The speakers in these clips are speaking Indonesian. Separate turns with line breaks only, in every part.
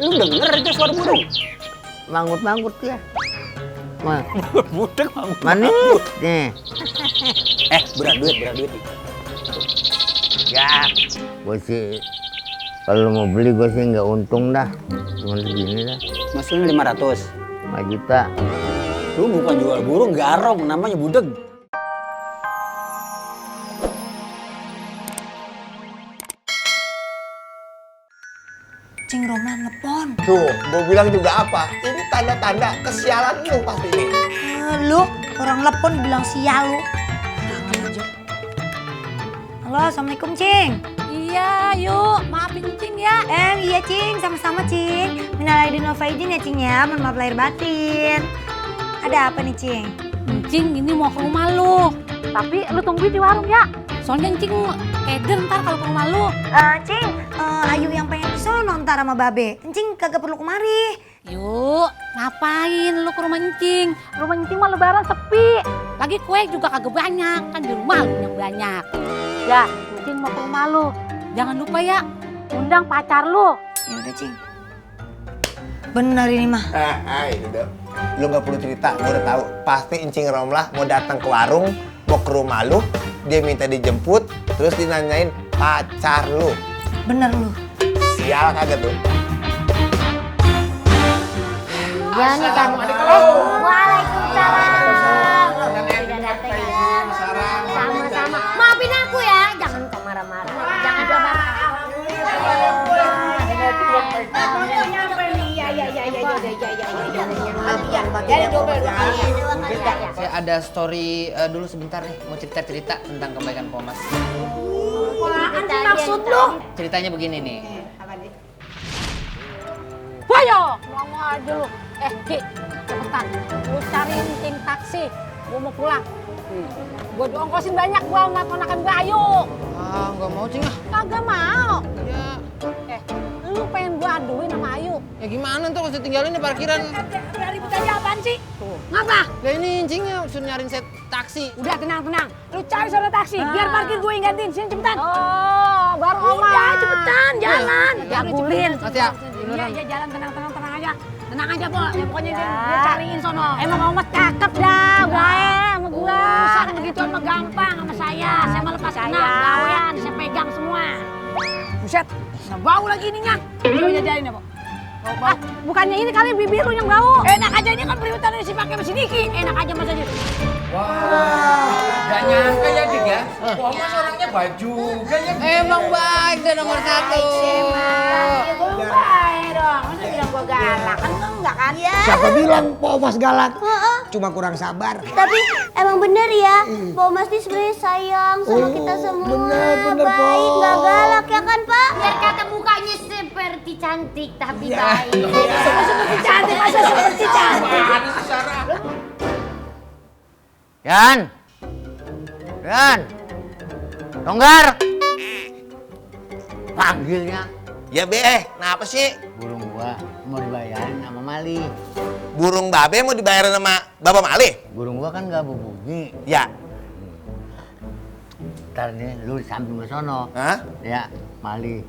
Lu denger itu suara burung?
Manggut-manggut ya.
Budek manggut.
Manis nih.
Berat duit.
Ya, gue sih kalau mau beli gue sih nggak untung dah. Cuma segini dah.
Maksudnya 500?
5 juta.
Lu bukan jual burung, garong, namanya budeg.
Cing Roma nelpon.
Tuh, gue bilang juga apa? Ini tanda-tanda kesialan lu pasti ini.
Lu orang telepon bilang sial lu. Tangan aja. Halo, assalamualaikum Cing.
Iya, yuk. Maafin Cing ya.
Iya Cing, sama-sama Cing. Minal aidin wal faizin ya Cing ya, mohon maaf lahir batin. Ada apa nih Cing?
Cing, ini mau ke rumah lu. Tapi lu tungguin di warung ya. Soalnya Cing keder ntar kalau ke rumah lu.
Cing, Ayu yang pengen kesono ntar sama Babe. Cing kagak perlu kemari.
Yuk, ngapain lu ke rumah Cing? Rumah Cing mah lebaran sepi. Lagi kue juga kagak banyak, kan di rumah lu yang banyak. Ya, Cing mau ke rumah lu. Jangan lupa ya, undang pacar lu.
Ya udah Cing. Benar ini mah.
Udah. Lu nggak perlu cerita, gue udah tahu. Pasti Encing Romlah mau datang ke warung, mau ke rumah lu, dia minta dijemput, terus dinanyain pacar lu.
Bener lu.
Sial kagak tuh?
Ya nih kan. Waalaikumsalam. Sama-sama. Maafin aku ya, jangan kau marah-marah. Jangan coba.
Saya ada story dulu sebentar nih, mau cerita-cerita tentang kebaikan Pomas.
Apaan sih maksud lu?
Ceritanya begini nih.
Ayo, ngomong aja lu. Ki, cepetan. Lu cariin Cing taksi. Gua mau pulang. Gua diongkosin banyak, gua sama ponakan gua, ayo.
Nggak mau Cing ah.
Kagak mau.
Ya,
Lu pengen gua aduin sama Ayu.
ya gimana ntar kalau saya tinggalin di parkiran.
Ribut aja apaan sih? Ngapa?
Lah ini Cingnya suruh nyariin saya taksi.
Udah tenang. Lu cari sana taksi, biar parkir gue yang gantiin. Sini cepetan. Oh, baru Oma. Udah cepetan, jalan. Gabulin.
Hati ya.
Iya, jalan tenang aja. Tenang aja, Po. Ya pokoknya dia cariin sono. Emang Oma cakep dah, baik sama gua. Urusan begituan mah gampang sama saya. Saya mah lepas kenal, gawean, saya pegang semua. Buset, bau lagi ininya. Lu jajalin ya, Po. Bau. Bukannya ini kali bibir lu yang bau. Enak aja, ini kan periwitan si pakai mesin Niki. Enak aja masa dia.
Gak nyangka ya Dik ya, Pomas orangnya baik juga ya.
Emang baik deh nomor 1.
Gue baik dong, masa bilang gue galak? Kan enggak kan?
Siapa bilang Pomas galak? Cuma kurang sabar.
Tapi emang bener ya, Pomas ini sebenarnya sayang sama kita semua.
Bener,
baik,
Pos.
nggak galak ya kan Pak?
Biar kata mukanya seperti cantik tapi
Iya.
baik.
Seperti cantik, masa seperti cantik?
Yan. Longgar. Panggilnya.
Ya Be, kenapa sih?
Burung gua mau dibayarin sama Mali.
Burung Babe mau dibayarin sama Bapak Mali?
Burung gua kan nggak berbunyi.
Ya.
Ntar nih lu di samping gua sono.
Hah?
Ya, Mali.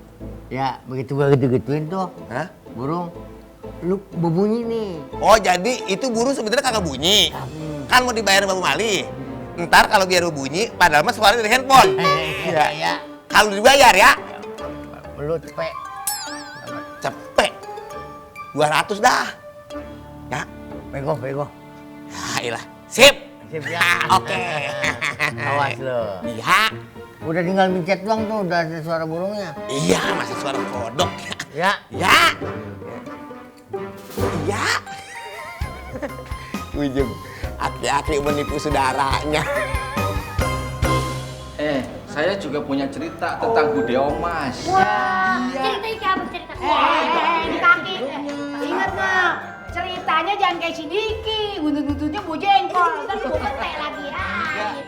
Ya, begitu gua gitu-gituin tuh.
Hah?
Burung, lu berbunyi nih.
Oh jadi itu burung sebenarnya kagak bunyi. Kan mau dibayarin Bapak Mali. Ntar kalau biar bunyi, padahal mah suaranya dari handphone.
Iya.
Kalau dibayar ya,
Lu cepet.
cepet. 200 dah. Ya.
Pego.
Ya ilah. Sip.
Sip ya.
Oke.
Awas lu.
Iya.
Udah tinggal mencet doang tuh, udah ada suara burungnya.
Iya, masa suara kodok.
Ya.
Ya. Iya. Ujung. Aki-aki menipu saudaranya.
Saya juga punya cerita tentang Bude Omas.
Ceritanya kayak apa cerita? Ini kaki. Ingat nggak? Ceritanya jangan kayak si Diki. Buntut-buntutnya bau jengkol. Ntar gue petek lagi ya.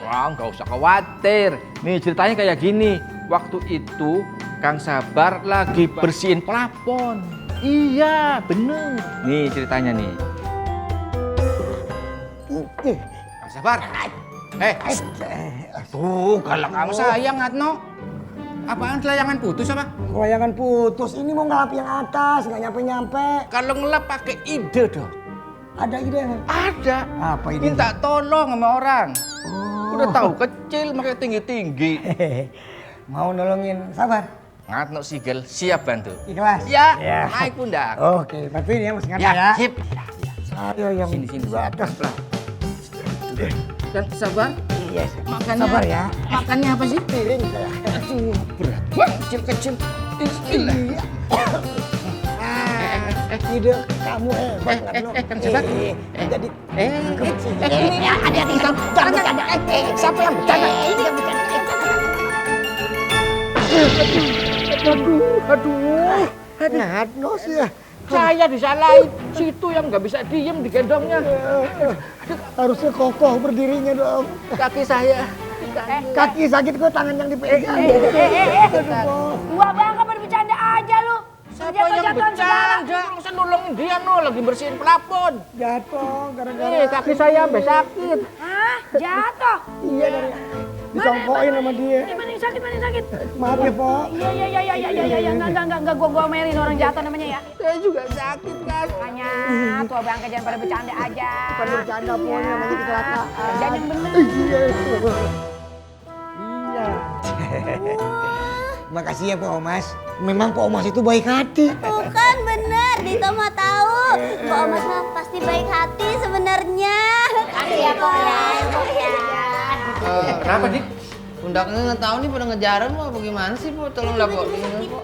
Wah, nggak usah khawatir. Nih ceritanya kayak gini. Waktu itu Kang Sabar lagi bersihin plafon. Iya, bener. Nih ceritanya nih. Kang Sabar, Tuh, galak kamu sayang, Ngatno. Apaan layangan putus apa?
Layangan putus, ini mau ngelap yang atas, nggak nyampe-nyampe.
Kalau ngelap pakai ide dong.
Ada ide nggak?
Ada.
Apa ide?
Minta tolong sama orang.
Oh.
Udah tahu kecil makanya tinggi-tinggi.
Mau nolongin, sabar.
Ngatno Sigel siap bantu.
Ikhlas?
Ya,
Ya.
naik pundak.
Oke, bantuin ya Mas Ngata ya.
Sip.
Ayo yang
Sini, sini.
di atas.
Dan sabar.
Iya,
Makannya,
sabar ya.
Makannya apa sih?
Piring saya.
Berat. Kecil-kecil. Bismillah.
Ide kamu hebat Ngatno.
Kang Sabar.
Jadi
Ini hati-hati Kang. Jangan bercanda. Siapa yang bercanda? Ini yang bercanda. Aduh.
Ngatno sih ya.
Saya disalahin. Situ yang nggak bisa diem digendongnya.
Harusnya kokoh berdirinya dong.
Kaki saya.
Kaki sakit kok, tangan yang dipegang.
Dua bangka pada bercanda aja lu.
Siapa yang bercanda? Saya nolongin dia lagi bersihin plafon.
Jatuh gara-gara
Kaki saya sampai sakit.
Hah? Jatuh?
iya dari disongkoin sama dia.
Mana yang sakit, mana yang sakit?
Maaf ya, Po.
Iya, enggak, gua omelin orang jatuh namanya ya.
Saya juga sakit kan.
Makanya, tua bangka jangan pada bercanda aja.
Bukan bercanda, Po, namanya kecelakaan.
Jangan yang bener.
Iya. Makasih ya, Po Mas. Memang Po Mas itu baik hati.
Bukan bener, Dito mah tahu. Mbak Omas mah pasti baik hati sebenarnya.
Makasih ya, Po ya.
Kenapa, Dik?
Pundaknya nggak tahu nih pada ngejaran mau bagaimana sih, Po? Tolonglah, Po.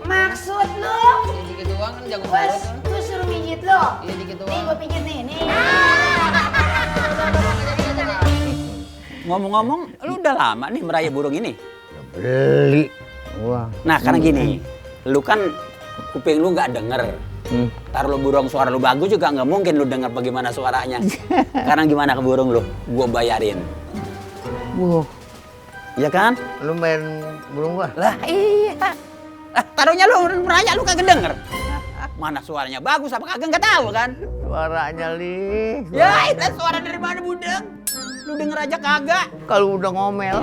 Maksud lu?
Dikit doang kan jago
Bos,
banget.
lu suruh pijit lu.
Iya dikit
Nih
doang.
gua pijit nih, nih.
Ngomong-ngomong, lu udah lama nih merayap burung ini.
Beli. Wah.
Nah, karena gini, lu kan kuping lu nggak denger. Ntar lu burung suara lu bagus juga nggak mungkin lu denger bagaimana suaranya. Sekarang gimana ke burung lu? Gua bayarin.
Wah.
Iya kan?
Lu main burung gua?
Lah iya. Lah taruhnya lu merayap lu kagak denger. Mana suaranya bagus apa kagak nggak tahu kan?
Suaranya Li.
Ya, itu suara dari mana budek? Lu denger aja kagak.
Kalau udah ngomel,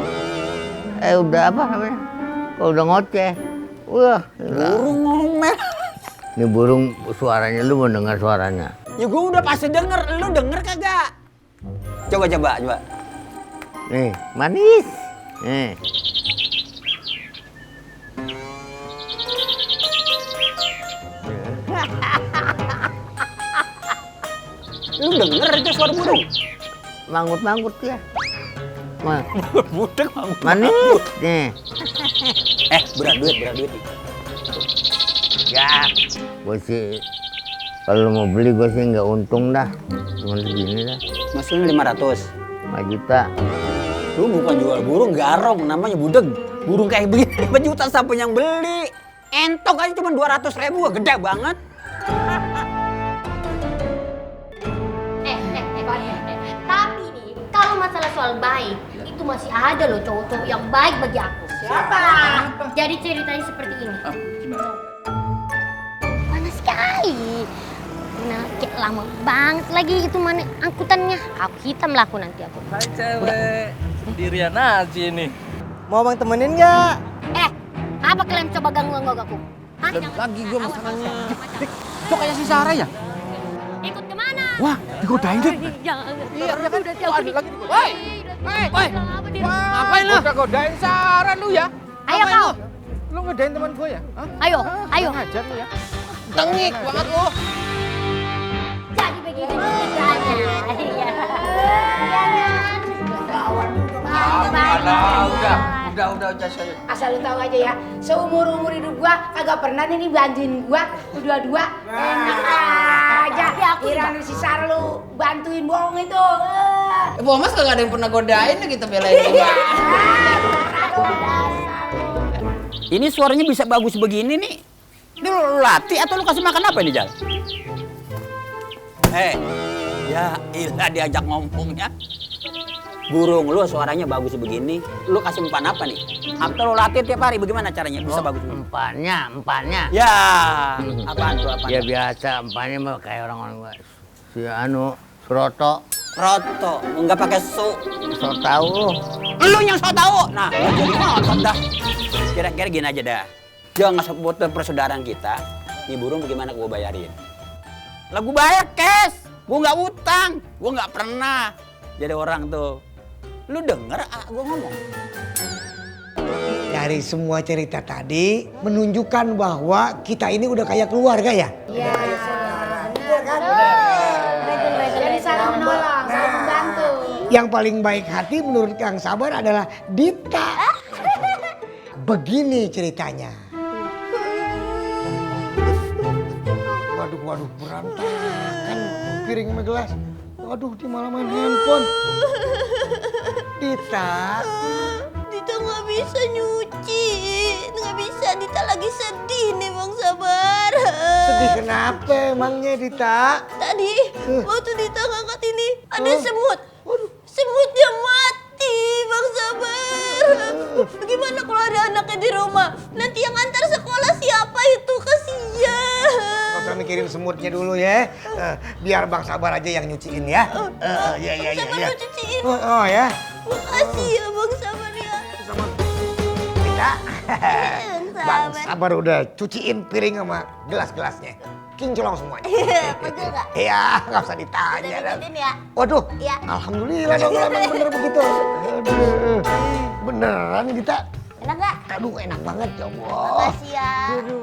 udah apa namanya? Kalau udah ngoceh, wah.
Burung ngomel.
Ini burung suaranya, lu mau dengar suaranya?
Ya gua udah pasti denger, lu denger kagak? Coba.
Nih, manis. Nih.
Lu denger itu suara burung?
Manggut-manggut ya.
Budek
Manis. Nih.
berat duit nih.
Ya, gue sih kalau mau beli gue sih nggak untung dah. Cuma segini dah.
Maksudnya 500.
5 juta.
Lu bukan jual burung garong, namanya budeg. Burung kayak begini 5 juta sampai yang beli. Entok aja cuma 200.000, gede banget.
Tapi nih, kalau masalah soal baik, itu masih ada loh cowok-cowok yang baik bagi aku. Siapa? Jadi ceritanya seperti ini. Panas sekali. Nah, kayak lama banget lagi itu mana angkutannya. Aku hitam lah aku nanti aku.
Hai cewek, sendirian aja ini.
Mau Bang temenin nggak?
Apa kalian coba ganggu aku? Hah?
Lagi gue masalahnya.
Itu kayak si Sarah ya?
Ikut kemana?
Wah, digodain deh.
Jangan.
Iya, kan?
Udah tahu nih.
Woi! Ngapain lu? Udah godain Sarah lu ya?
Ayo kau.
Lu ngedain teman gue ya? Hah?
Ayo, ayo.
Ngajar lu ya?
Tengik banget lu.
Jadi begitu ceritanya. Iya.
Udah saya.
Asal lu tahu aja ya, seumur hidup gua kagak pernah nih bantuin gua berdua-dua. Enak aja. Kira si Sarah lu bantuin bohong itu.
Bu Mas kagak ada yang pernah godain kita belain dia.
Ini suaranya bisa bagus begini nih. Ini lu latih atau lu kasih makan apa ini, Jal? Ya ilah diajak ngomongnya. Burung lu suaranya bagus begini, lu kasih umpan apa nih? Atau lu latih tiap hari, bagaimana caranya bisa bagus begini?
Empannya.
Ya, apaan tuh apaan?
Ya biasa, empannya mah kayak orang-orang gua. Si Suroto.
Roto, nggak pakai su.
So tau lu.
Lu yang so tau. Nah, lu jadi ngotot dah. Kira-kira gini aja dah. Jangan sebut persaudaraan kita. Nih burung bagaimana gua bayarin? Lah gua bayar cash. Gua nggak utang. Gua nggak pernah jadi orang tuh. Lu denger gua ngomong?
Dari semua cerita tadi menunjukkan bahwa kita ini udah kayak keluarga ya.
Iya. Jadi saling menolong, saling membantu.
Yang paling baik hati menurut Kang Sabar adalah Dita. Begini ceritanya. Waduh, berantakan piring sama gelas. Waduh, di malah main handphone. Dita.
Dita nggak bisa nyuci, nggak bisa. Dita lagi sedih nih Bang Sabar.
Sedih kenapa emangnya Dita?
Tadi waktu Dita ngangkat ini ada semut. Semutnya mati Bang Sabar. Gimana kalau ada anaknya di rumah? Nanti yang antar sekolah siapa itu? Kasihan.
Gak usah mikirin semutnya dulu ya. Biar Bang Sabar aja yang nyuciin ya. Iya.
Sabar lu cuciin.
Oh ya.
Makasih ya Bang Sabar ya.
Sama Dita. Bang
Sabar.
Sabar udah cuciin piring sama gelas-gelasnya. Kinclong semuanya.
Betul nggak?
Iya, nggak usah ditanya.
Udah
Dan.
diikutin ya?
Waduh,
Iya.
alhamdulillah dong kalau emang bener begitu. Aduh, beneran Dita.
Enak nggak?
Aduh, enak banget ya Allah.
Makasih ya.
Aduh.